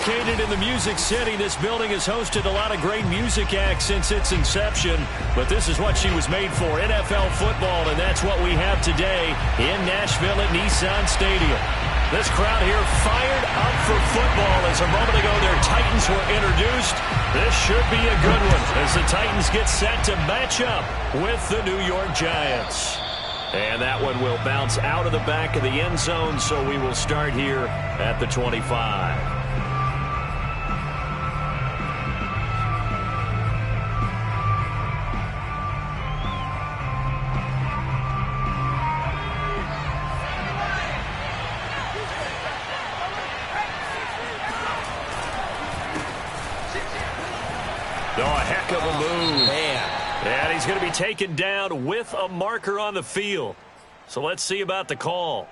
Located in the Music City, this building has hosted a lot of great music acts since its inception, but this is what she was made for, NFL football, and that's what we have today in Nashville at Nissan Stadium. This crowd here fired up for football as a moment ago their Titans were introduced. This should be a good one as the Titans get set to match up with the New York Giants. And that one will bounce out of the back of the end zone, so we will start here at the 25. Of a move. And he's going to be taken down with a marker on the field. So let's see about the call.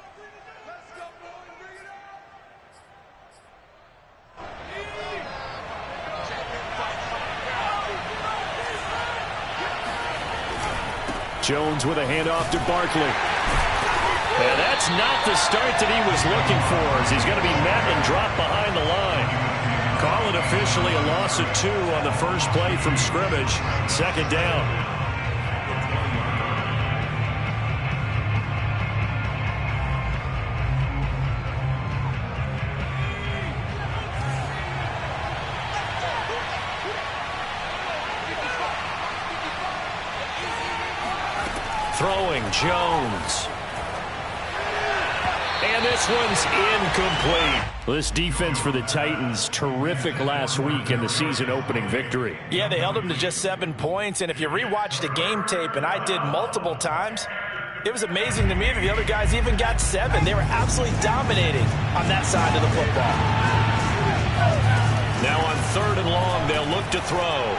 Jones with a handoff to Barkley. And that's not the start that he was looking for, as he's going to be met and dropped behind the line. Call it officially a loss of 2 on the first play from scrimmage. Second down. Throwing Jones. And this one's incomplete. This defense for the Titans, terrific last week in the season-opening victory. Yeah, they held them to just 7 points, and if you rewatch the game tape, and I did multiple times, it was amazing to me that the other guys even got 7. They were absolutely dominating on that side of the football. Now on 3rd and long, they'll look to throw.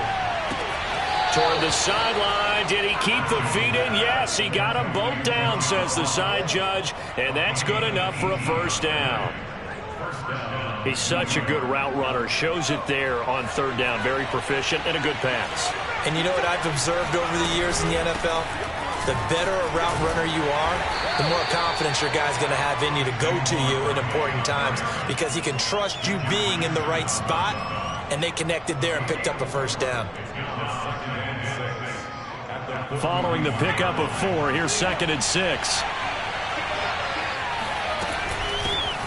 Toward the sideline, did he keep the feet in? Yes, he got them both down, says the side judge, and that's good enough for a first down. He's such a good route runner. Shows it there on 3rd down. Very proficient and a good pass. And you know what I've observed over the years in the NFL? The better a route runner you are, the more confidence your guy's going to have in you to go to you in important times, because he can trust you being in the right spot, and they connected there and picked up a first down. Following the pickup of 4, here's 2nd and 6.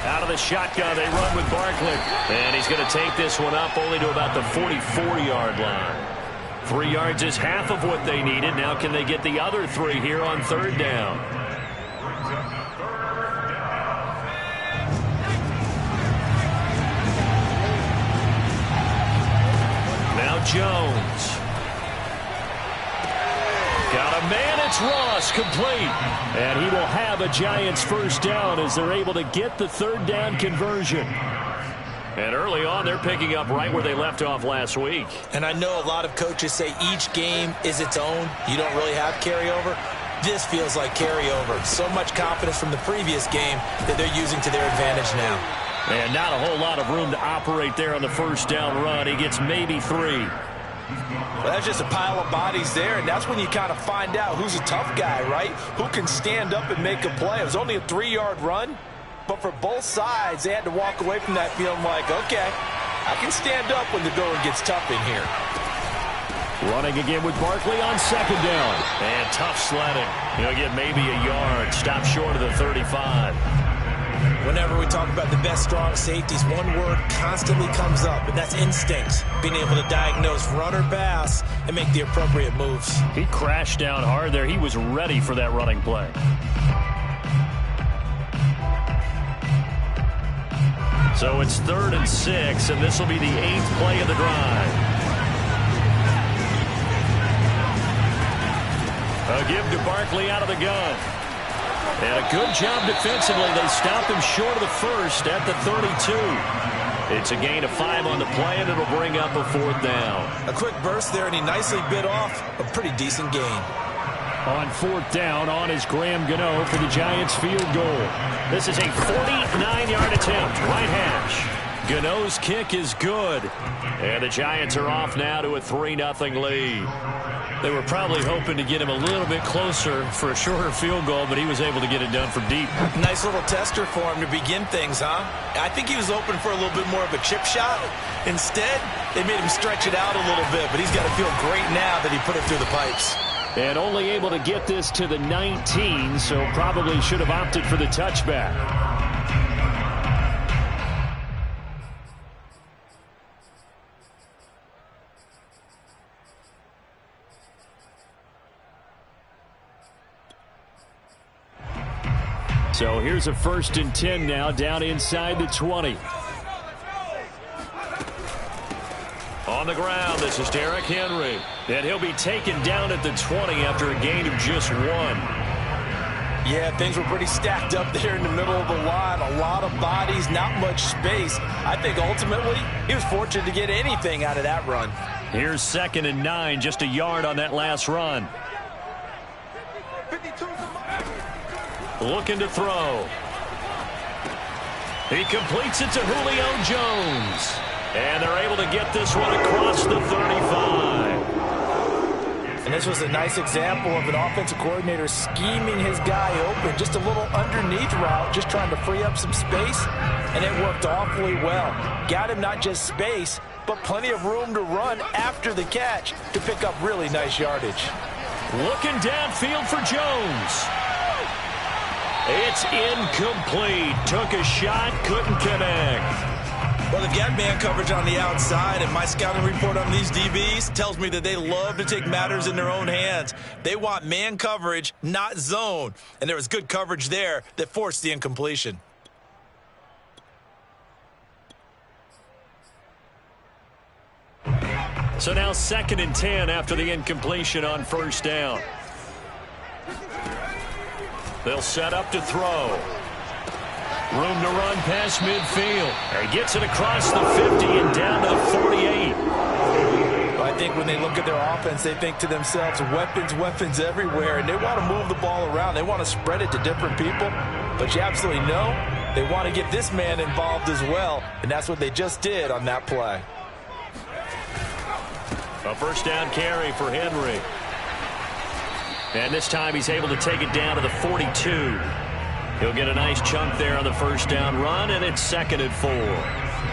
Out of the shotgun, they run with Barkley. And he's going to take this one up only to about the 44-yard line. 3 yards is half of what they needed. Now can they get the other 3 here on 3rd down? Now Jones. Got a man, it's Ross, complete. And he will have a Giants first down as they're able to get the 3rd down conversion. And early on, they're picking up right where they left off last week. And I know a lot of coaches say each game is its own. You don't really have carryover. This feels like carryover. So much confidence from the previous game that they're using to their advantage now. And not a whole lot of room to operate there on the first down run. He gets maybe 3. Well, that's just a pile of bodies there, and that's when you kind of find out who's a tough guy, right? Who can stand up and make a play. It was only a 3-yard run, but for both sides, they had to walk away from that feeling like, okay, I can stand up when the going gets tough in here. Running again with Barkley on 2nd down. And tough sledding. He'll get maybe a yard. Stop short of the 35. Whenever we talk about the best strong safeties, one word constantly comes up, and that's instinct. Being able to diagnose run or pass and make the appropriate moves. He crashed down hard there. He was ready for that running play. So it's 3rd and 6, and this will be the 8th play of the drive. A give to Barkley out of the gun. And a good job defensively. They stopped him short of the first at the 32. It's a gain of 5 on the play, and it'll bring up a 4th down. A quick burst there, and he nicely bit off a pretty decent gain. On 4th down, on is Graham Gano for the Giants field goal. This is a 49-yard attempt, right hash. Gano's kick is good. And the Giants are off now to a 3-0 lead. They were probably hoping to get him a little bit closer for a shorter field goal, but he was able to get it done from deep. Nice little tester for him to begin things, huh? I think he was open for a little bit more of a chip shot. Instead, they made him stretch it out a little bit, but he's got to feel great now that he put it through the pipes. And only able to get this to the 19, so probably should have opted for the touchback. So here's a 1st and 10 now, down inside the 20. On the ground, this is Derrick Henry. And he'll be taken down at the 20 after a gain of just 1. Yeah, things were pretty stacked up there in the middle of the line. A lot of bodies, not much space. I think ultimately he was fortunate to get anything out of that run. Here's 2nd and 9, just a yard on that last run. Looking to throw. He completes it to Julio Jones. And they're able to get this one across the 35. And this was a nice example of an offensive coordinator scheming his guy open. Just a little underneath route, just trying to free up some space. And it worked awfully well. Got him not just space, but plenty of room to run after the catch to pick up really nice yardage. Looking downfield for Jones. It's incomplete. Took a shot, couldn't connect. Well, they've got man coverage on the outside, and my scouting report on these DBs tells me that they love to take matters in their own hands. They want man coverage, not zone. And there was good coverage there that forced the incompletion. So now 2nd and 10 after the incompletion on 1st down. They'll set up to throw. Room to run past midfield. He gets it across the 50 and down to 48. I think when they look at their offense, they think to themselves, weapons everywhere, and they want to move the ball around. They want to spread it to different people. But you absolutely know they want to get this man involved as well, and that's what they just did on that play. A 1st down carry for Henry. And this time he's able to take it down to the 42. He'll get a nice chunk there on the 1st down run, and it's 2nd and 4.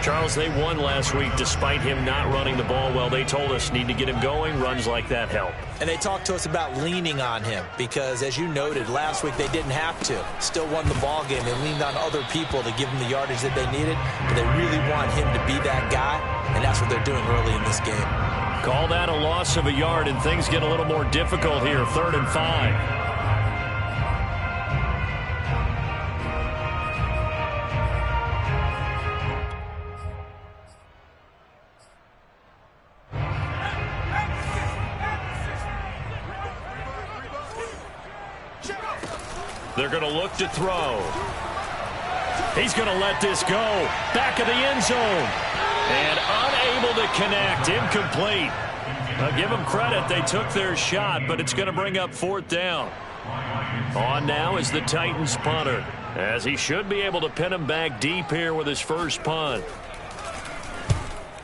Charles, they won last week despite him not running the ball well. They told us need to get him going. Runs like that help. And they talked to us about leaning on him because, as you noted, last week they didn't have to. Still won the ball game. They leaned on other people to give them the yardage that they needed, but they really want him to be that guy, and that's what they're doing early in this game. Call that a loss of a yard, and things get a little more difficult here. 3rd and 5. They're going to look to throw. He's going to let this go. Back of the end zone. And unable to connect. Incomplete. I'll give them credit. They took their shot, but it's going to bring up 4th down. On now is the Titans punter, as he should be able to pin him back deep here with his first punt.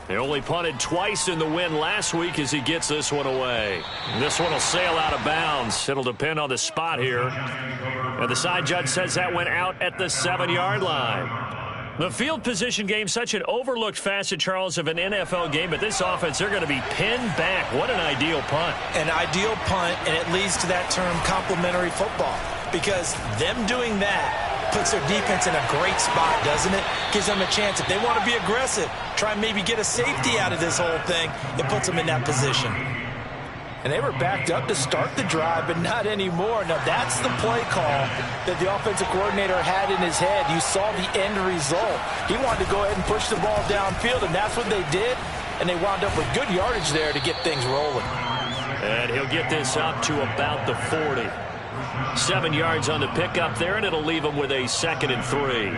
They only punted twice in the win last week as he gets this one away. This one will sail out of bounds. It'll depend on the spot here. And the side judge says that went out at the 7-yard line. The field position game, such an overlooked facet, Charles, of an NFL game, but this offense, they're going to be pinned back. What an ideal punt. An ideal punt, and it leads to that term complementary football, because them doing that puts their defense in a great spot, doesn't it? Gives them a chance. If they want to be aggressive, try and maybe get a safety out of this whole thing, it puts them in that position. And they were backed up to start the drive, but not anymore. Now, that's the play call that the offensive coordinator had in his head. You saw the end result. He wanted to go ahead and push the ball downfield, and that's what they did. And they wound up with good yardage there to get things rolling. And he'll get this up to about the 40. 7 yards on the pickup there, and it'll leave him with a 2nd and 3.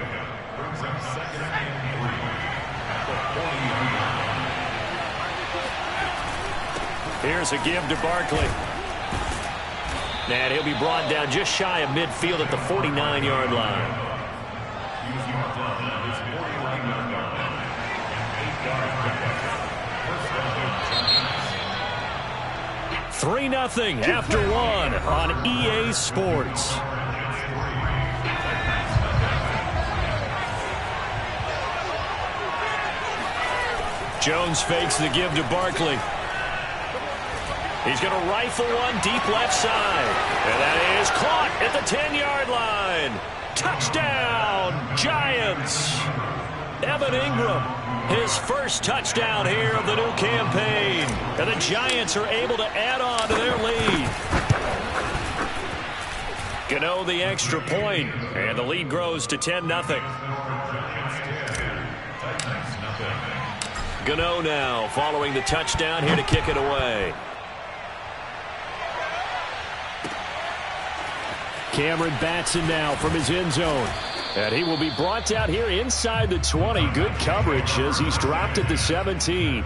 Here's a give to Barkley. And he'll be brought down just shy of midfield at the 49-yard line. 3-0 after one on EA Sports. Jones fakes the give to Barkley. He's going to rifle one deep left side. And that is caught at the 10-yard line. Touchdown, Giants. Evan Ingram, his first touchdown here of the new campaign. And the Giants are able to add on to their lead. Gano the extra point, and the lead grows to 10-0. Gano now following the touchdown here to kick it away. Cameron Batson now from his end zone. And he will be brought down here inside the 20. Good coverage as he's dropped at the 17.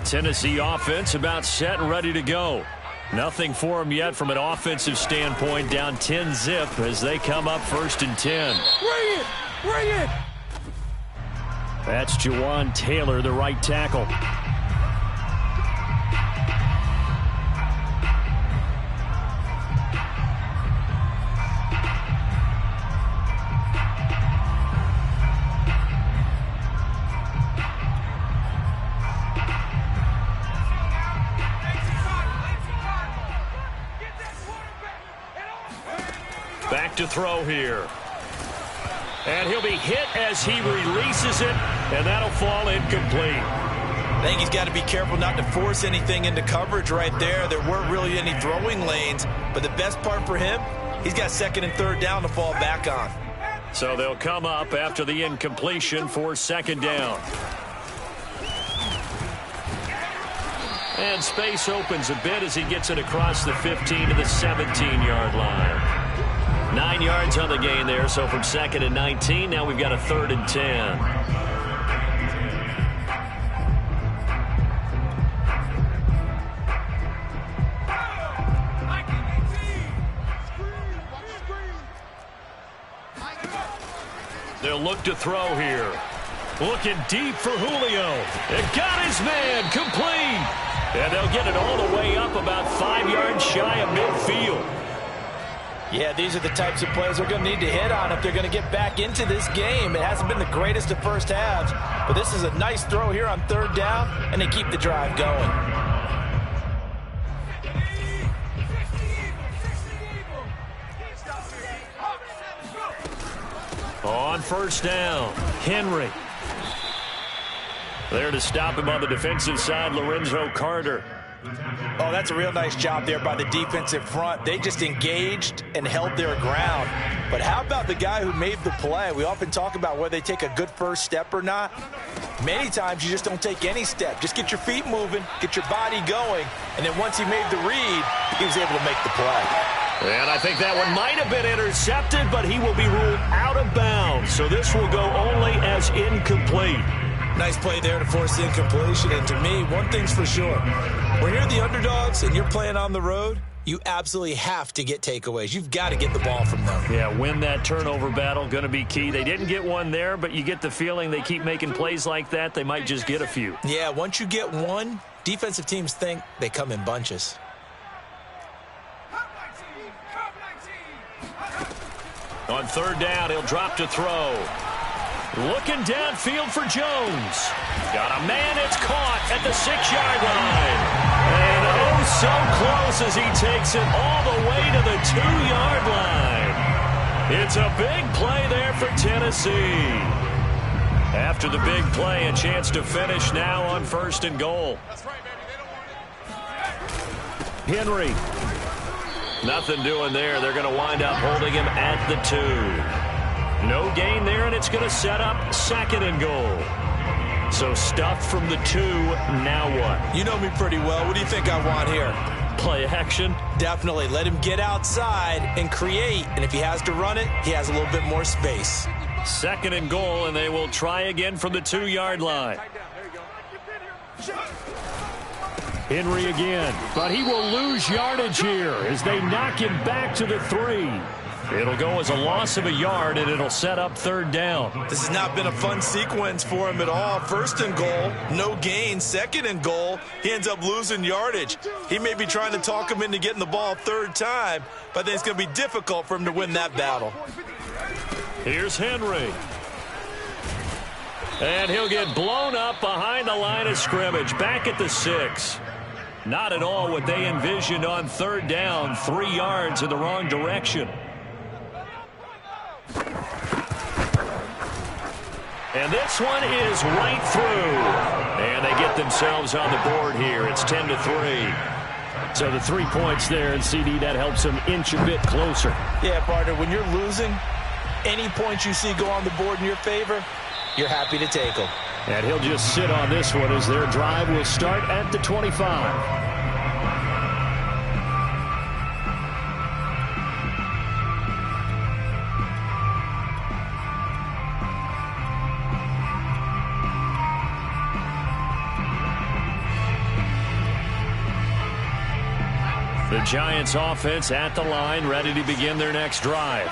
Tennessee offense about set and ready to go. Nothing for them yet from an offensive standpoint. Down 10-0 as they come up 1st and 10. Bring it! Bring it! That's Jawan Taylor, the right tackle. Back to throw here. And he'll be hit as he releases it, and that'll fall incomplete. I think he's got to be careful not to force anything into coverage right there. There weren't really any throwing lanes, but the best part for him, he's got 2nd and 3rd down to fall back on. So they'll come up after the incompletion for 2nd down. And space opens a bit as he gets it across the 15 to the 17-yard line. 9 yards on the gain there, so from 2nd and 19, now we've got a 3rd and 10. They'll look to throw here. Looking deep for Julio. It got his man complete. And they'll get it all the way up about 5 yards shy of midfield. Yeah, these are the types of plays they're going to need to hit on if they're going to get back into this game. It hasn't been the greatest of first halves, but this is a nice throw here on 3rd down, and they keep the drive going. On 1st down, Henry. There to stop him on the defensive side, Lorenzo Carter. Oh, that's a real nice job there by the defensive front. They just engaged and held their ground. But how about the guy who made the play? We often talk about whether they take a good first step or not. Many times you just don't take any step. Just get your feet moving, get your body going, and then once he made the read, he was able to make the play. And I think that one might have been intercepted, but he will be ruled out of bounds. So this will go only as incomplete. Nice play there to force the incompletion. And to me, one thing's for sure. When you're the underdogs and you're playing on the road, you absolutely have to get takeaways. You've got to get the ball from them. Yeah, win that turnover battle, going to be key. They didn't get one there, but you get the feeling they keep making plays like that, they might just get a few. Yeah, once you get one, defensive teams think they come in bunches. On 3rd down, he'll drop to throw. Looking downfield for Jones. Got a man, it's caught at the 6-yard line. And oh, so close as he takes it all the way to the 2-yard line. It's a big play there for Tennessee. After the big play, a chance to finish now on 1st and goal. Henry. Nothing doing there. They're going to wind up holding him at the 2. No gain there, and it's going to set up 2nd and goal. So stuffed from the 2, now what? You know me pretty well. What do you think I want here? Play action? Definitely. Let him get outside and create, and if he has to run it, he has a little bit more space. 2nd and goal, and they will try again from the 2-yard line. Henry again, but he will lose yardage here as they knock him back to the 3. It'll go as a loss of a yard, and it'll set up 3rd down. This has not been a fun sequence for him at all. 1st and goal, no gain. 2nd and goal, he ends up losing yardage. He may be trying to talk him into getting the ball 3rd time, but I think it's going to be difficult for him to win that battle. Here's Henry. And he'll get blown up behind the line of scrimmage, back at the 6. Not at all what they envisioned on 3rd down, 3 yards in the wrong direction. And this one is right through. And they get themselves on the board here. It's 10-3. So the 3 points there, and CD, that helps them inch a bit closer. Yeah, partner, when you're losing, any points you see go on the board in your favor, you're happy to take them. And he'll just sit on this one as their drive will start at the 25. The Giants offense at the line, ready to begin their next drive.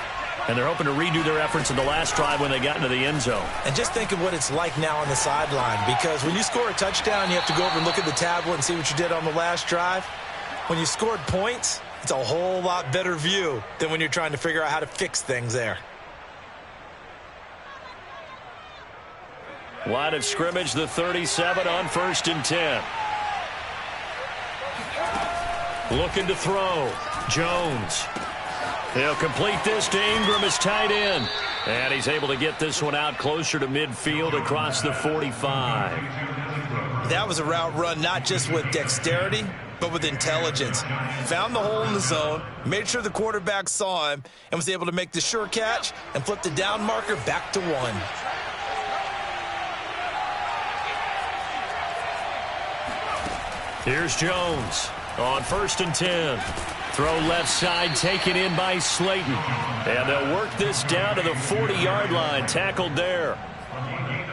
And they're hoping to redo their efforts in the last drive when they got into the end zone. And just think of what it's like now on the sideline, because when you score a touchdown, you have to go over and look at the tablet and see what you did on the last drive. When you scored points, it's a whole lot better view than when you're trying to figure out how to fix things there. Line of scrimmage, the 37 on 1st and 10. Looking to throw. Jones. He'll complete this to Ingram as tight end. And he's able to get this one out closer to midfield across the 45. That was a route run not just with dexterity, but with intelligence. Found the hole in the zone, made sure the quarterback saw him, and was able to make the sure catch and flip the down marker back to 1. Here's Jones on 1st and 10. Throw left side, taken in by Slayton. And they'll work this down to the 40-yard line. Tackled there.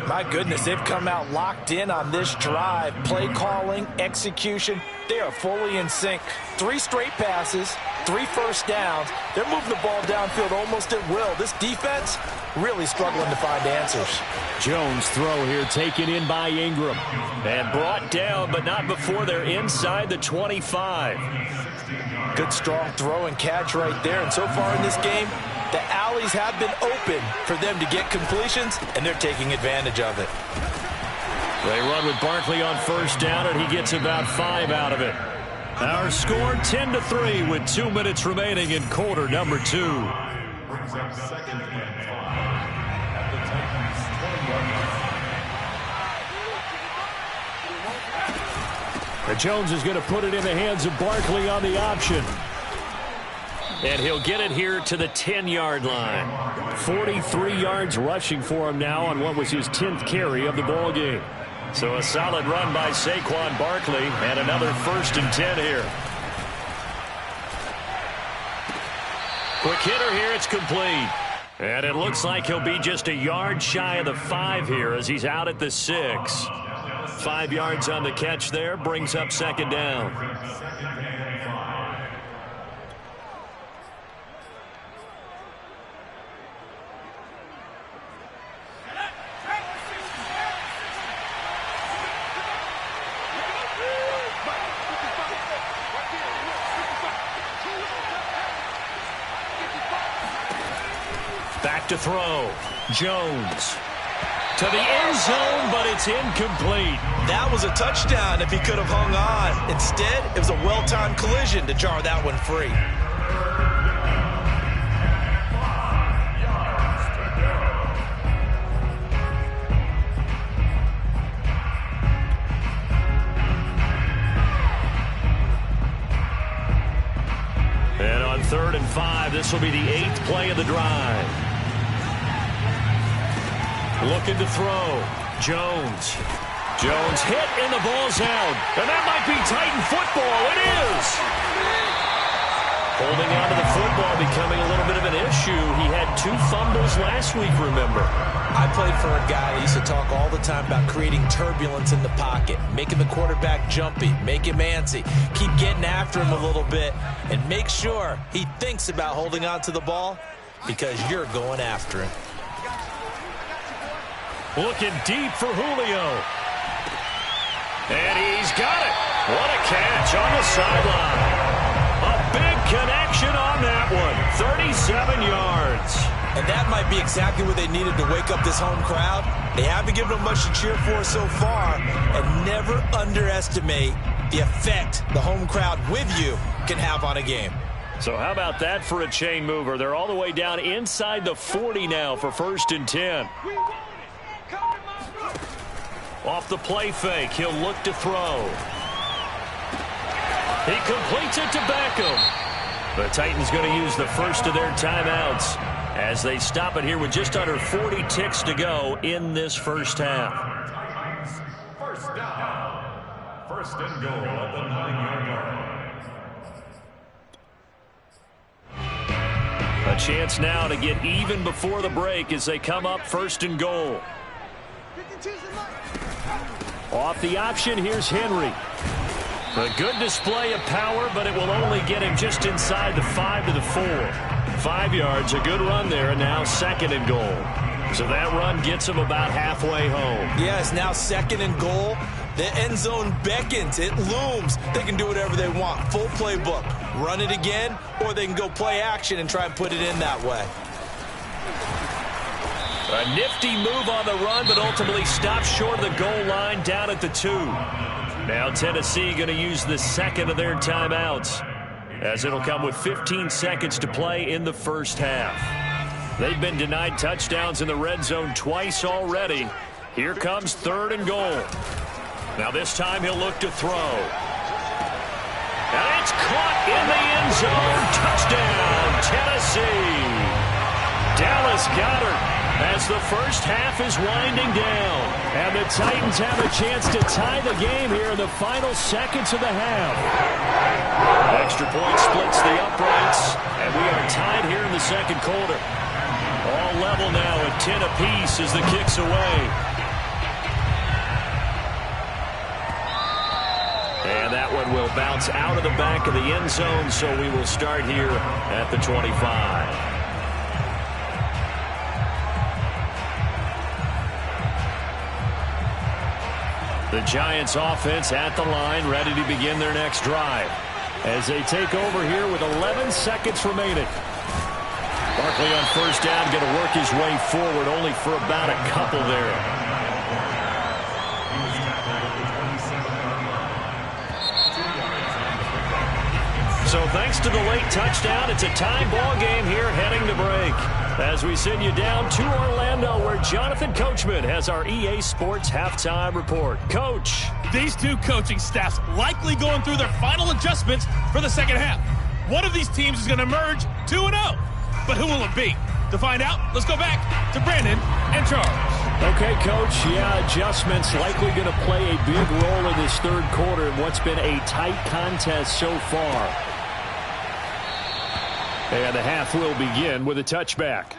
My goodness, they've come out locked in on this drive. Play calling, execution, they are fully in sync. 3 straight passes, 3 first downs. They're moving the ball downfield almost at will. This defense really struggling to find answers. Jones throw here taken in by Ingram. And brought down, but not before they're inside the 25. Good strong throw and catch right there. And so far in this game, the alleys have been open for them to get completions, and they're taking advantage of it. They run with Barkley on 1st down, and he gets about 5 out of it. Our score 10-3 with 2 minutes remaining in quarter number 2. Jones is going to put it in the hands of Barkley on the option. And he'll get it here to the 10-yard line. 43 yards rushing for him now on what was his 10th carry of the ball game. So a solid run by Saquon Barkley, and another 1st and 10 here. Quick hitter here, it's complete. And it looks like he'll be just a yard shy of the 5 here as he's out at the 6. 5 yards on the catch there, brings up 2nd down. Back to throw. Jones. To the end zone, but it's incomplete. That was a touchdown if he could have hung on. Instead, it was a well-timed collision to jar that one free. And on 3rd and 5, this will be the 8th play of the drive. Looking to throw. Jones. Jones hit and the ball's out. And that might be Titan football. It is. Holding on to the football becoming a little bit of an issue. He had 2 fumbles last week, remember. I played for a guy that used to talk all the time about creating turbulence in the pocket, making the quarterback jumpy, make him antsy, keep getting after him a little bit, and make sure he thinks about holding on to the ball because you're going after him. Looking deep for Julio. And he's got it. What a catch on the sideline. A big connection on that one. 37 yards. And that might be exactly what they needed to wake up this home crowd. They haven't given them much to cheer for so far. And never underestimate the effect the home crowd with you can have on a game. So how about that for a chain mover? They're all the way down inside the 40 now for 1st and 10. Off the play fake, he'll look to throw. He completes it to Beckham. The Titans going to use the first of their timeouts as they stop it here with just under 40 ticks to go in this first half. First down. 1st and goal at the 9-yard line. A chance now to get even before the break as they come up 1st and goal. Off the option, here's Henry. A good display of power, but it will only get him just inside the 5 to the 4. 5 yards, a good run there, and now 2nd and goal. So that run gets him about halfway home. Yes, now 2nd and goal. The end zone beckons. It looms. They can do whatever they want. Full playbook. Run it again, or they can go play action and try and put it in that way. A nifty move on the run, but ultimately stopped short of the goal line down at the 2. Now Tennessee going to use the 2nd of their timeouts, as it'll come with 15 seconds to play in the first half. They've been denied touchdowns in the red zone twice already. Here comes 3rd and goal. Now this time he'll look to throw. And it's caught in the end zone. Touchdown, Tennessee. Dallas Goedert as the first half is winding down. And the Titans have a chance to tie the game here in the final seconds of the half. Extra point splits the uprights, and we are tied here in the 2nd quarter. All level now at 10 apiece as the kick's away. And that one will bounce out of the back of the end zone, so we will start here at the 25. The Giants offense at the line, ready to begin their next drive as they take over here with 11 seconds remaining. Barkley on 1st down, going to work his way forward, only for about a couple there. So thanks to the late touchdown, it's a tie ball game here heading to break. As we send you down to Orlando, where Jonathan Coachman has our EA Sports halftime report. Coach. These 2 coaching staffs likely going through their final adjustments for the 2nd half. One of these teams is going to emerge 2-0. But who will it be? To find out, let's go back to Brandon and Charles. Okay, Coach. Yeah, adjustments likely going to play a big role in this 3rd quarter in what's been a tight contest so far. And the half will begin with a touchback.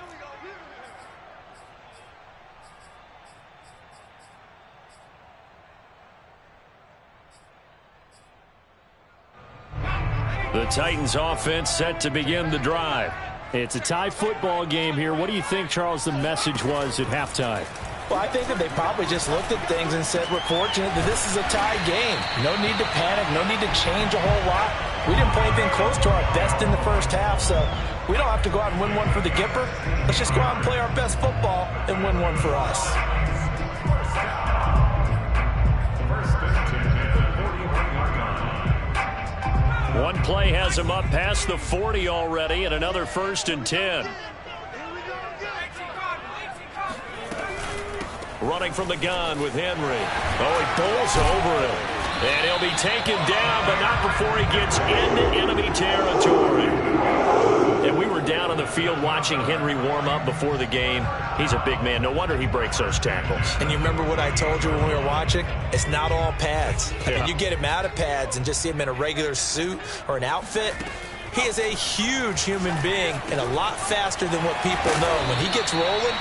The Titans offense set to begin the drive. It's a tie football game here. What do you think, Charles, the message was at halftime? Well, I think that they probably just looked at things and said, we're fortunate that this is a tie game. No need to panic, no need to change a whole lot. We didn't play anything close to our best in the first half, so we don't have to go out and win one for the Gipper. Let's just go out and play our best football and win one for us. One play has him up past the 40 already, and another 1st and 10. Running from the gun with Henry. Oh, he pulls over him. And he'll be taken down, but not before he gets into enemy territory. And we were down on the field watching Henry warm up before the game. He's a big man. No wonder he breaks those tackles. And you remember what I told you when we were watching? It's not all pads. I mean, you get him out of pads and just see him in a regular suit or an outfit, He is a huge human being and a lot faster than what people know. When he gets rolling,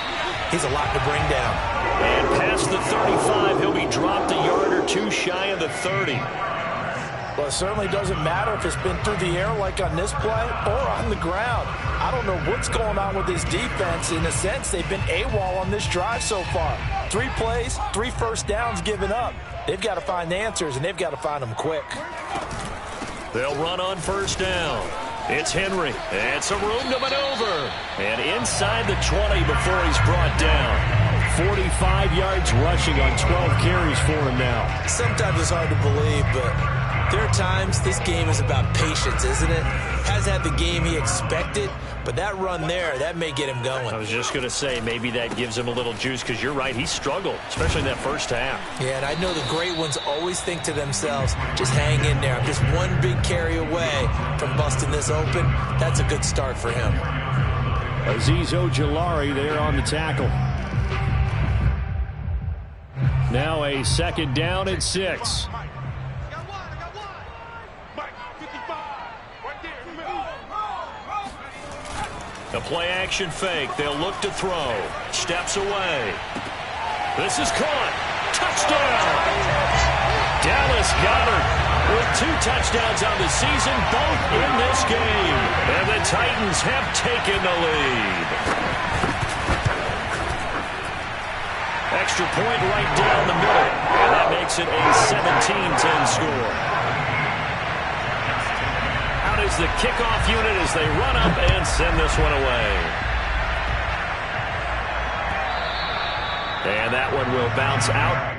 he's a lot to bring down. And past the 35, he'll be dropped a yard or two shy of the 30. Well, it certainly doesn't matter if it's been through the air like on this play or on the ground. I don't know what's going on with this defense. In a sense, they've been AWOL on this drive so far. 3 plays, 3 first downs given up. They've got to find the answers, and they've got to find them quick. They'll run on first down. It's Henry. And some room to maneuver. And inside the 20 before he's brought down. 45 yards rushing on 12 carries for him now. Sometimes it's hard to believe, but there are times this game is about patience, isn't it? Has had the game he expected, but that run there, that may get him going. I was just going to say, maybe that gives him a little juice, because you're right, he struggled, especially in that first half. Yeah, and I know the great ones always think to themselves, just hang in there. I'm just one big carry away from busting this open. That's a good start for him. Azeez Ojulari there on the tackle. Now a second down and 6. A play-action fake. They'll look to throw. Steps away. This is caught. Touchdown! Dallas Goedert with 2 touchdowns on the season, both in this game. And the Titans have taken the lead. Extra point right down the middle. And that makes it a 17-10 score. Is the kickoff unit as they run up and send this one away. And that one will bounce out.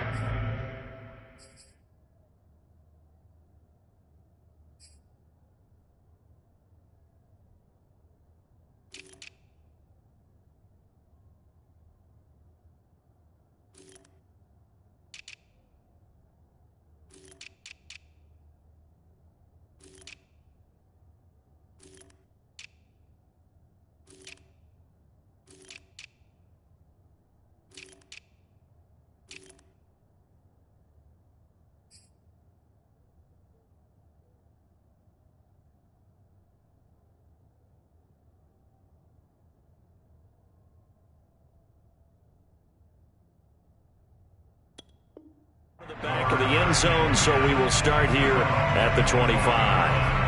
Back of the end zone, so we will start here at the 25.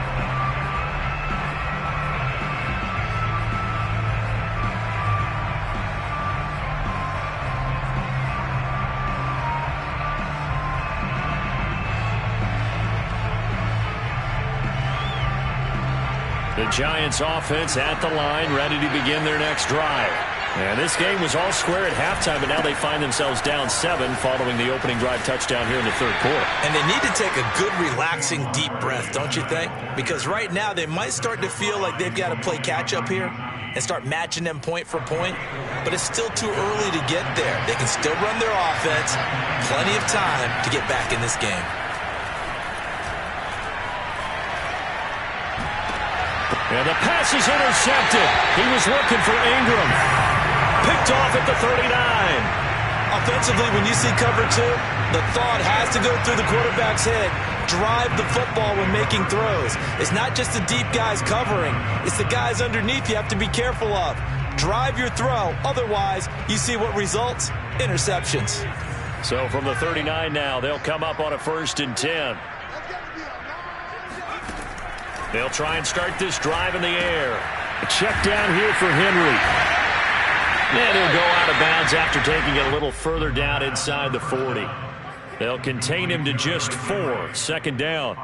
The Giants offense at the line, ready to begin their next drive. And this game was all square at halftime, but now they find themselves down 7 following the opening drive touchdown here in the third quarter. And they need to take a good, relaxing, deep breath, don't you think? Because right now they might start to feel like they've got to play catch-up here and start matching them point for point. But it's still too early to get there. They can still run their offense. Plenty of time to get back in this game. And the pass is intercepted. He was looking for Ingram. Picked off at the 39. Offensively, when you see cover 2, the thought has to go through the quarterback's head. Drive the football when making throws. It's not just the deep guys covering. It's the guys underneath you have to be careful of. Drive your throw. Otherwise, you see what results? Interceptions. So from the 39 now, they'll come up on a 1st and 10. They'll try and start this drive in the air. A check down here for Henry. And he'll go out of bounds after taking it a little further down inside the 40. They'll contain him to just 4. 2nd down.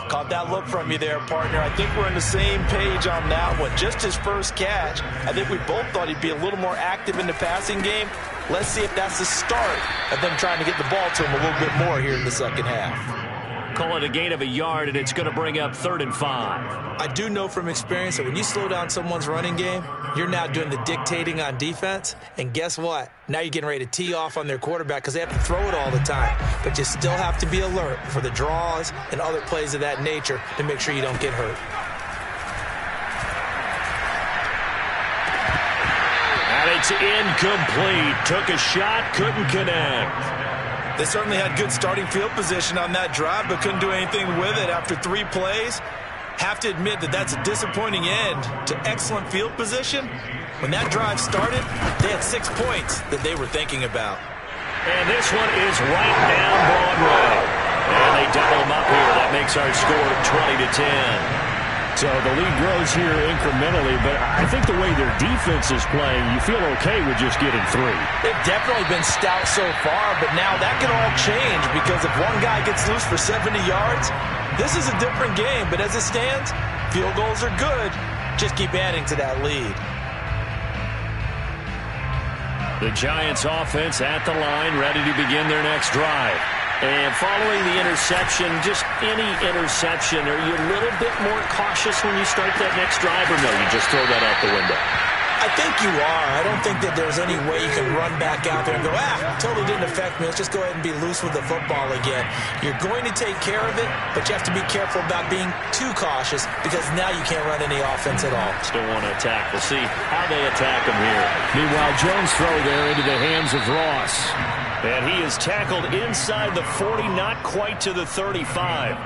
Caught that look from you there, partner. I think we're on the same page on that one. Just his first catch. I think we both thought he'd be a little more active in the passing game. Let's see if that's the start of them trying to get the ball to him a little bit more here in the second half. Call it a gain of a yard, and it's going to bring up 3rd and 5. I do know from experience that when you slow down someone's running game, you're now doing the dictating on defense. And guess what? Now you're getting ready to tee off on their quarterback because they have to throw it all the time. But you still have to be alert for the draws and other plays of that nature to make sure you don't get hurt. And it's incomplete. Took a shot, couldn't connect. They certainly had good starting field position on that drive, but couldn't do anything with it after 3 plays. Have to admit that that's a disappointing end to excellent field position. When that drive started, they had 6 points that they were thinking about. And this one is right down Broadway. And they double them up here. That makes our score 20-10. So the lead grows here incrementally, but I think the way their defense is playing, you feel okay with just getting 3. They've definitely been stout so far, but now that can all change because if one guy gets loose for 70 yards, this is a different game. But as it stands, field goals are good. Just keep adding to that lead. The Giants offense at the line, ready to begin their next drive. And following the interception, just any interception, are you a little bit more cautious when you start that next drive, or no, you just throw that out the window? I think you are. I don't think that there's any way you can run back out there and go, totally didn't affect me. Let's just go ahead and be loose with the football again. You're going to take care of it, but you have to be careful about being too cautious because now you can't run any offense at all. Still want to attack. We'll see how they attack him here. Meanwhile, Jones' throw there into the hands of Ross. And he is tackled inside the 40, not quite to the 35.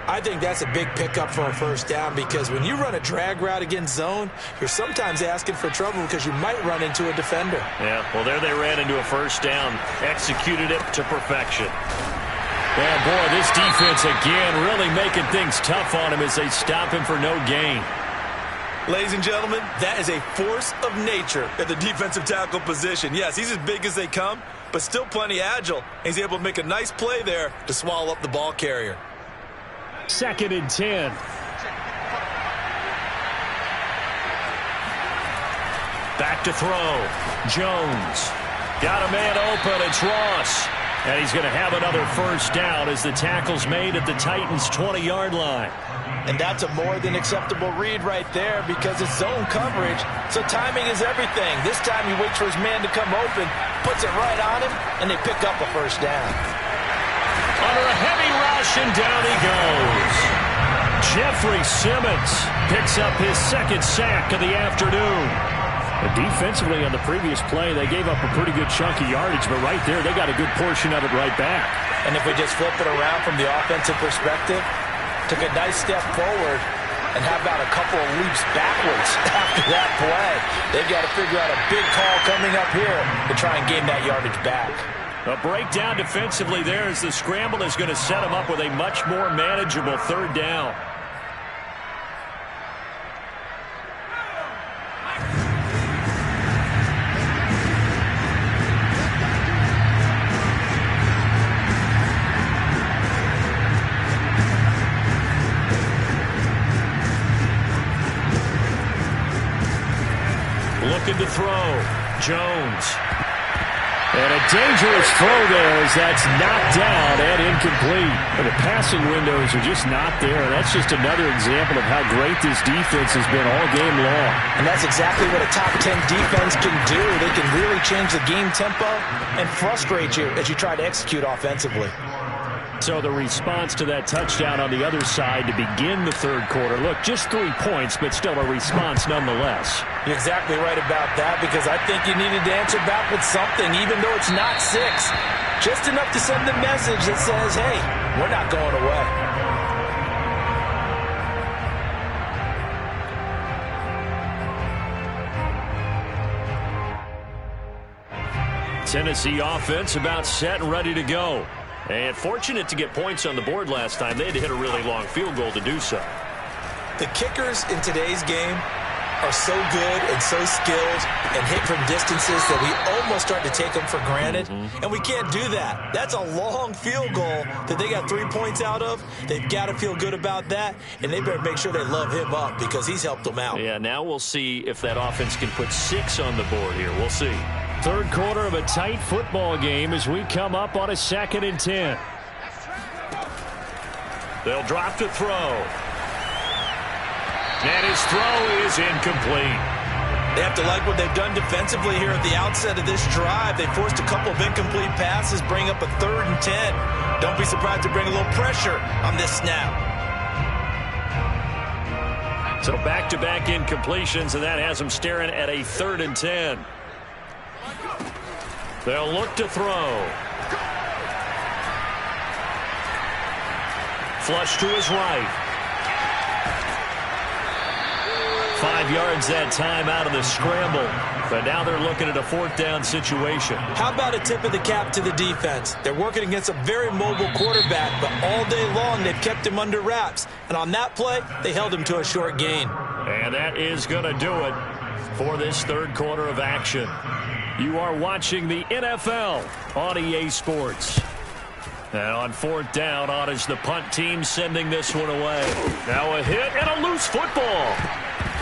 I think that's a big pickup for a first down because when you run a drag route against zone, you're sometimes asking for trouble because you might run into a defender. Yeah, well, there they ran into a first down, executed it to perfection. And, boy, this defense again really making things tough on him as they stop him for no gain. Ladies and gentlemen, that is a force of nature at the defensive tackle position. Yes, he's as big as they come, but still plenty agile. He's able to make a nice play there to swallow up the ball carrier. 2nd and 10. Back to throw. Jones. Got a man open. It's Ross. And he's going to have another first down as the tackle's made at the Titans' 20-yard line. And that's a more than acceptable read right there because it's zone coverage, so timing is everything. This time he waits for his man to come open, puts it right on him, and they pick up a first down. Under a heavy rush, and down he goes. Jeffrey Simmons picks up his 2nd sack of the afternoon. But defensively on the previous play, they gave up a pretty good chunk of yardage, but right there they got a good portion of it right back. And if we just flip it around from the offensive perspective, took a nice step forward, and how about a couple of leaps backwards after that play? They've got to figure out a big call coming up here to try and gain that yardage back. A breakdown defensively there as the scramble is going to set them up with a much more manageable 3rd down. Looking to throw. Jones. And a dangerous throw there as that's knocked down and incomplete. And the passing windows are just not there. That's just another example of how great this defense has been all game long. And that's exactly what a top 10 defense can do. They can really change the game tempo and frustrate you as you try to execute offensively. So the response to that touchdown on the other side to begin the 3rd quarter. Look, just 3 points, but still a response nonetheless. You're exactly right about that because I think you needed to answer back with something, even though it's not 6. Just enough to send a message that says, hey, we're not going away. Tennessee offense about set and ready to go. And fortunate to get points on the board last time. They had to hit a really long field goal to do so. The kickers in today's game are so good and so skilled and hit from distances that we almost start to take them for granted. And we can't do that. That's a long field goal that they got 3 points out of. They've got to feel good about that, and they better make sure they love him up because he's helped them out. Yeah, now we'll see if that offense can put 6 on the board here. We'll see. 3rd quarter of a tight football game as we come up on a 2nd and 10. They'll drop to throw. And his throw is incomplete. They have to like what they've done defensively here at the outset of this drive. They forced a couple of incomplete passes, bring up a 3rd and 10. Don't be surprised to bring a little pressure on this snap. So back-to-back incompletions, and that has them staring at a 3rd and 10. They'll look to throw. Flush to his right. 5 yards that time out of the scramble. But now they're looking at a 4th down situation. How about a tip of the cap to the defense? They're working against a very mobile quarterback, but all day long they've kept him under wraps. And on that play, they held him to a short gain. And that is going to do it for this 3rd quarter of action. You are watching the NFL on EA Sports. And on 4th down, on is the punt team sending this one away. Now a hit and a loose football.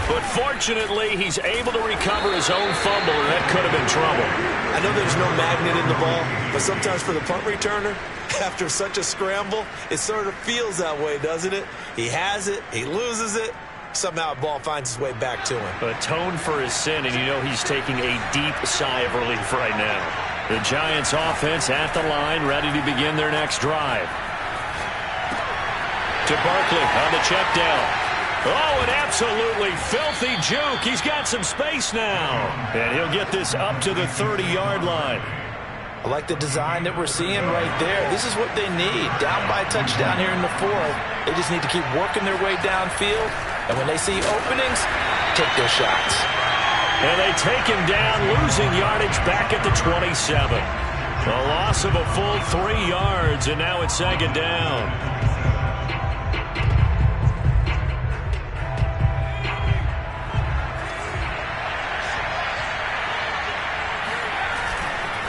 But fortunately, he's able to recover his own fumble, and that could have been trouble. I know there's no magnet in the ball, but sometimes for the punt returner, after such a scramble, it sort of feels that way, doesn't it? He has it, he loses it, somehow the ball finds its way back to him. Atone for his sin, and you know he's taking a deep sigh of relief right now. The Giants offense at the line, ready to begin their next drive. To Barkley on the check down. Oh, an absolutely filthy juke. He's got some space now. And he'll get this up to the 30-yard line. I like the design that we're seeing right there. This is what they need. Down by a touchdown here in the 4th. They just need to keep working their way downfield. And when they see openings, take their shots. And they take him down, losing yardage back at the 27. A loss of a full 3 yards, and now it's 2nd down.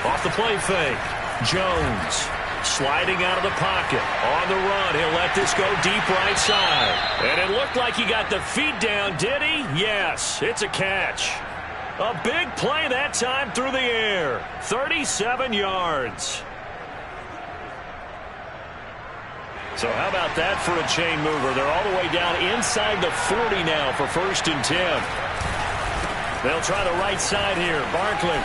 Off the play fake. Jones sliding out of the pocket. On the run. He'll let this go deep right side. And it looked like he got the feet down, did he? Yes, it's a catch. A big play that time through the air. 37 yards. So how about that for a chain mover? They're all the way down inside the 40 now for 1st and 10. They'll try the right side here. Barkley.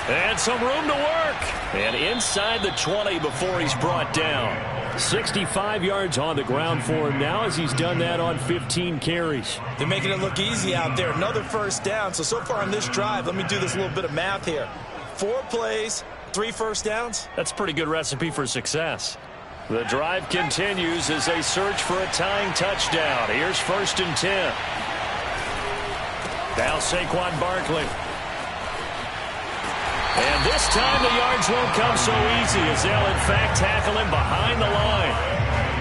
And some room to work. And inside the 20 before he's brought down. 65 yards on the ground for him now as he's done that on 15 carries. They're making it look easy out there. Another 1st down. So far on this drive, let me do this little bit of math here. 4 plays, 3 first downs. That's a pretty good recipe for success. The drive continues as they search for a tying touchdown. Here's 1st and 10. Now Saquon Barkley. And this time the yards won't come so easy as they'll in fact tackle him behind the line.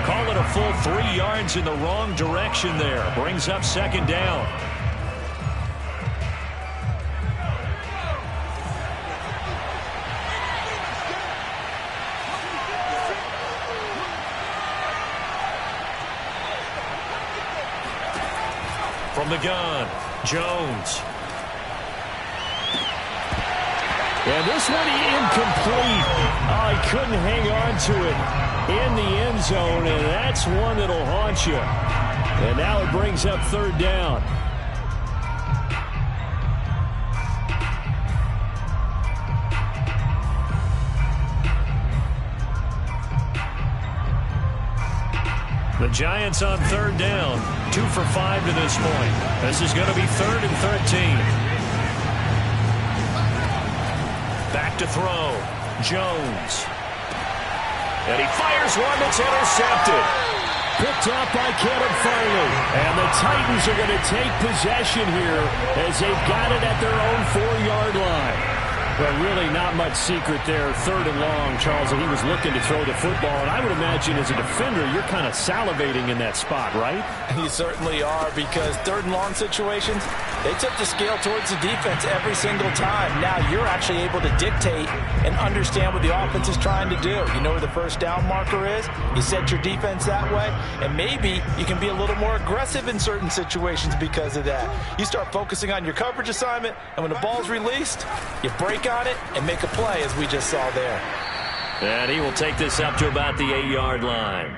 Call it a full 3 yards in the wrong direction there. Brings up 2nd down. From the gun, Jones. And this one incomplete. Oh, he couldn't hang on to it in the end zone, and that's one that'll haunt you. And now it brings up 3rd down. The Giants on 3rd down. 2 for 5 to this point. This is going to be 3rd and 13. Back to throw. Jones. And he fires one that's intercepted. Picked up by Caleb Farley. And the Titans are going to take possession here as they've got it at their own 4-yard line. But really not much secret there. 3rd and long, Charles, and he was looking to throw the football. And I would imagine as a defender, you're kind of salivating in that spot, right? You certainly are, because 3rd and long situations, they tip the scale towards the defense every single time. Now you're actually able to dictate and understand what the offense is trying to do. You know where the 1st down marker is. You set your defense that way, and maybe you can be a little more aggressive in certain situations because of that. You start focusing on your coverage assignment, and when the ball's released, you break on it and make a play, as we just saw there. And he will take this up to about the 8-yard line.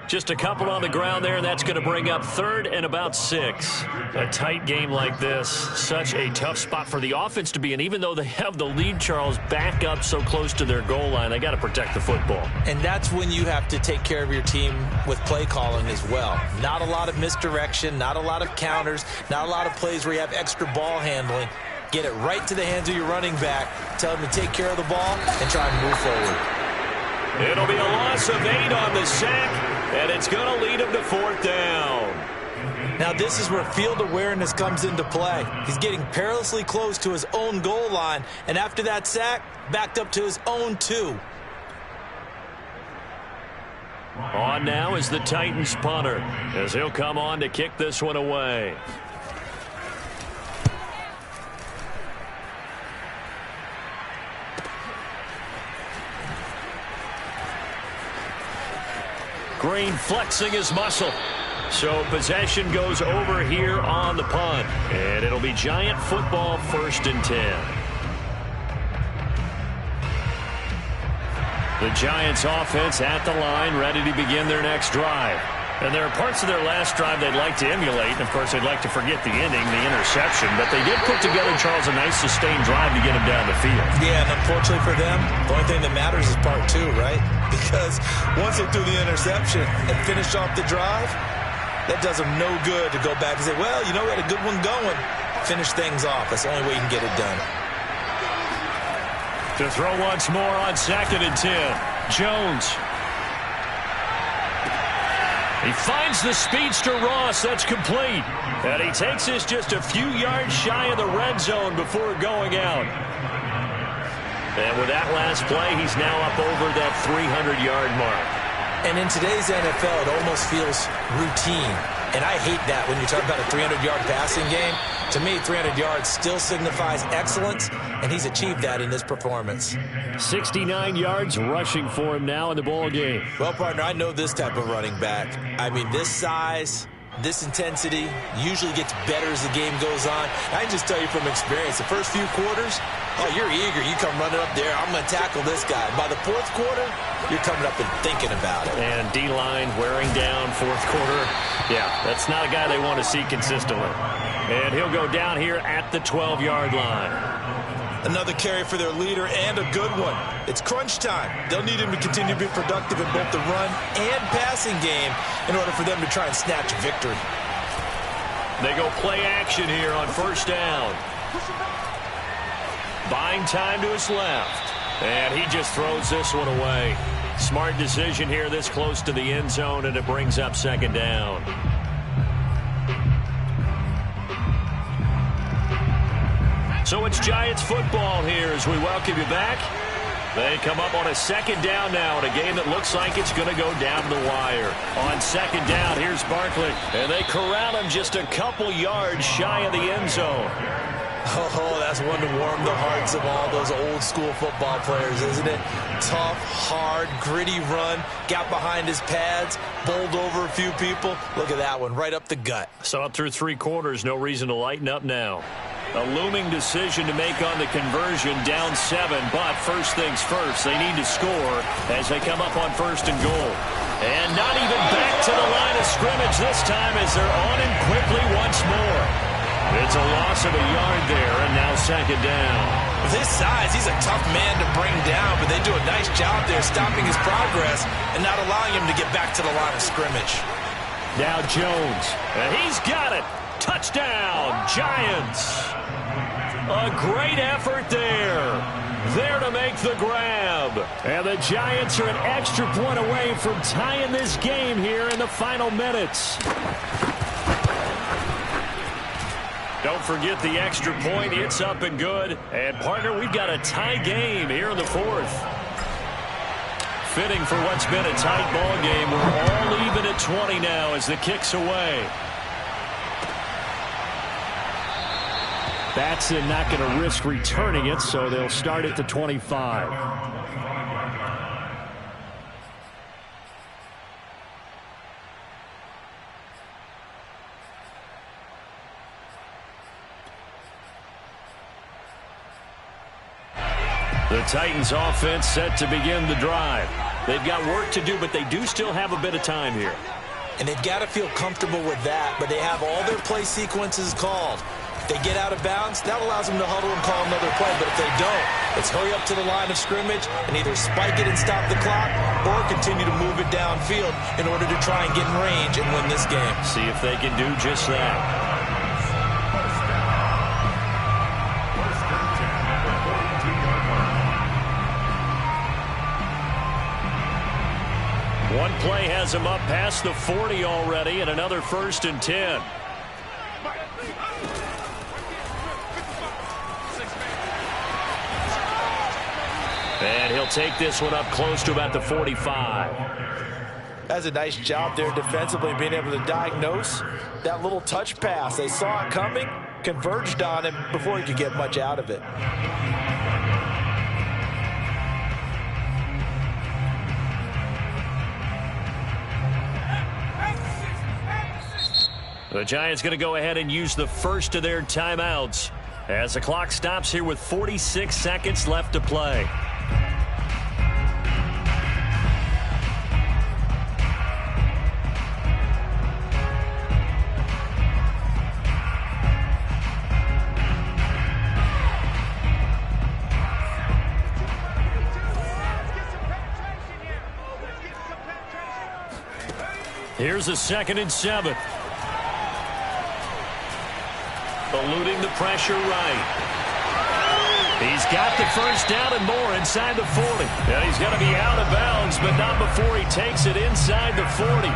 Just a couple on the ground there, and that's going to bring up 3rd and about 6. A tight game like this, such a tough spot for the offense to be in. Even though they have the lead, Charles, back up so close to their goal line, they got to protect the football. And that's when you have to take care of your team with play calling as well. Not a lot of misdirection, not a lot of counters, not a lot of plays where you have extra ball handling. Get it right to the hands of your running back. Tell him to take care of the ball and try and move forward. It'll be a loss of 8 on the sack, and it's going to lead him to 4th down. Now this is where field awareness comes into play. He's getting perilously close to his own goal line, and after that sack, backed up to his own 2. On now is the Titans punter, as he'll come on to kick this one away. Green flexing his muscle. So possession goes over here on the punt. And it'll be Giant football, 1st and 10. The Giants offense at the line, ready to begin their next drive. And there are parts of their last drive they'd like to emulate. And of course, they'd like to forget the ending, the interception. But they did put together, Charles, a nice sustained drive to get him down the field. Yeah, and unfortunately for them, the only thing that matters is part 2, right? Because once they threw the interception and finished off the drive, that does them no good to go back and say, well, you know, we had a good one going. Finish things off. That's the only way you can get it done. To throw once more on 2nd and 10. Jones. He finds the speedster Ross. That's complete. And he takes this just a few yards shy of the red zone before going out. And with that last play, he's now up over that 300-yard mark. And in today's NFL, it almost feels routine. And I hate that when you talk about a 300-yard passing game. To me, 300 yards still signifies excellence, and he's achieved that in this performance. 69 yards rushing for him now in the ball game. Well, partner, I know this type of running back. I mean, this size, this intensity usually gets better as the game goes on. I can just tell you from experience, the first few quarters, oh, you're eager. You come running up there, I'm going to tackle this guy. By the 4th quarter, you're coming up and thinking about it. And D-line wearing down 4th quarter. Yeah, that's not a guy they want to see consistently. And he'll go down here at the 12-yard line. Another carry for their leader, and a good one. It's crunch time. They'll need him to continue to be productive in both the run and passing game in order for them to try and snatch victory. They go play action here on 1st down. Buying time to his left. And he just throws this one away. Smart decision here this close to the end zone, and it brings up 2nd down. So it's Giants football here as we welcome you back. They come up on a 2nd down now in a game that looks like it's going to go down the wire. On 2nd down, here's Barkley. And they corral him just a couple yards shy of the end zone. Oh, that's one to warm the hearts of all those old school football players, isn't it? Tough, hard, gritty run, got behind his pads, bowled over a few people. Look at that one, right up the gut. Saw it through 3 quarters, no reason to lighten up now. A looming decision to make on the conversion, down 7, but first things first, they need to score as they come up on 1st and goal. And not even back to the line of scrimmage this time as they're on him quickly once more. It's a loss of a yard there, and now 2nd down. With his size, he's a tough man to bring down, but they do a nice job there stopping his progress and not allowing him to get back to the line of scrimmage. Now Jones, and he's got it. Touchdown, Giants. A great effort there. There to make the grab. And the Giants are an extra point away from tying this game here in the final minutes. Don't forget the extra point. It's up and good. And, partner, we've got a tie game here in the 4th. Fitting for what's been a tight ball game. We're all even at 20 now as the kick's away. Batson not going to risk returning it, so they'll start at the 25. The Titans offense set to begin the drive. They've got work to do, but they do still have a bit of time here. And they've got to feel comfortable with that, but they have all their play sequences called. If they get out of bounds, that allows them to huddle and call another play. But if they don't, it's hurry up to the line of scrimmage and either spike it and stop the clock or continue to move it downfield in order to try and get in range and win this game. See if they can do just that. One play has him up past the 40 already, and another 1st and 10. And he'll take this one up close to about the 45. That's a nice job there defensively, being able to diagnose that little touch pass. They saw it coming, converged on him before he could get much out of it. The Giants going to go ahead and use the first of their timeouts as the clock stops here with 46 seconds left to play. Here's a 2nd and 7. Eluding the pressure right. He's got the first down and more inside the 40. And he's going to be out of bounds, but not before he takes it inside the 40.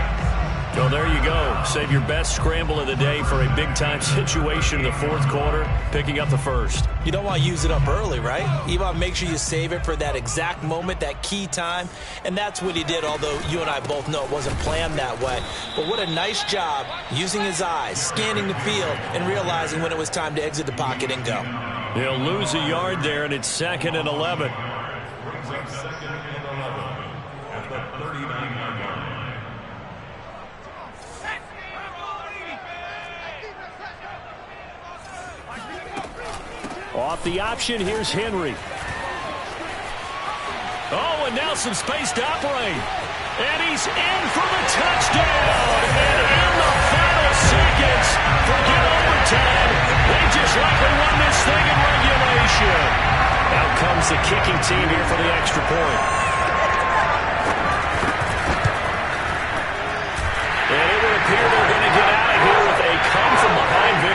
Well, there you go. Save your best scramble of the day for a big-time situation in the 4th quarter, picking up the first. You don't want to use it up early, right? You want to make sure you save it for that exact moment, that key time. And that's what he did, although you and I both know it wasn't planned that way. But what a nice job using his eyes, scanning the field, and realizing when it was time to exit the pocket and go. He'll lose a yard there, and it's 2nd and 11. Brings up 2nd and 11 at the 39-yard line. Off the option, here's Henry. Oh, and now some space to operate. And he's in for the touchdown. And in the final seconds, forget overtime. They just likely won this thing in regulation. Out comes the kicking team here for the extra point.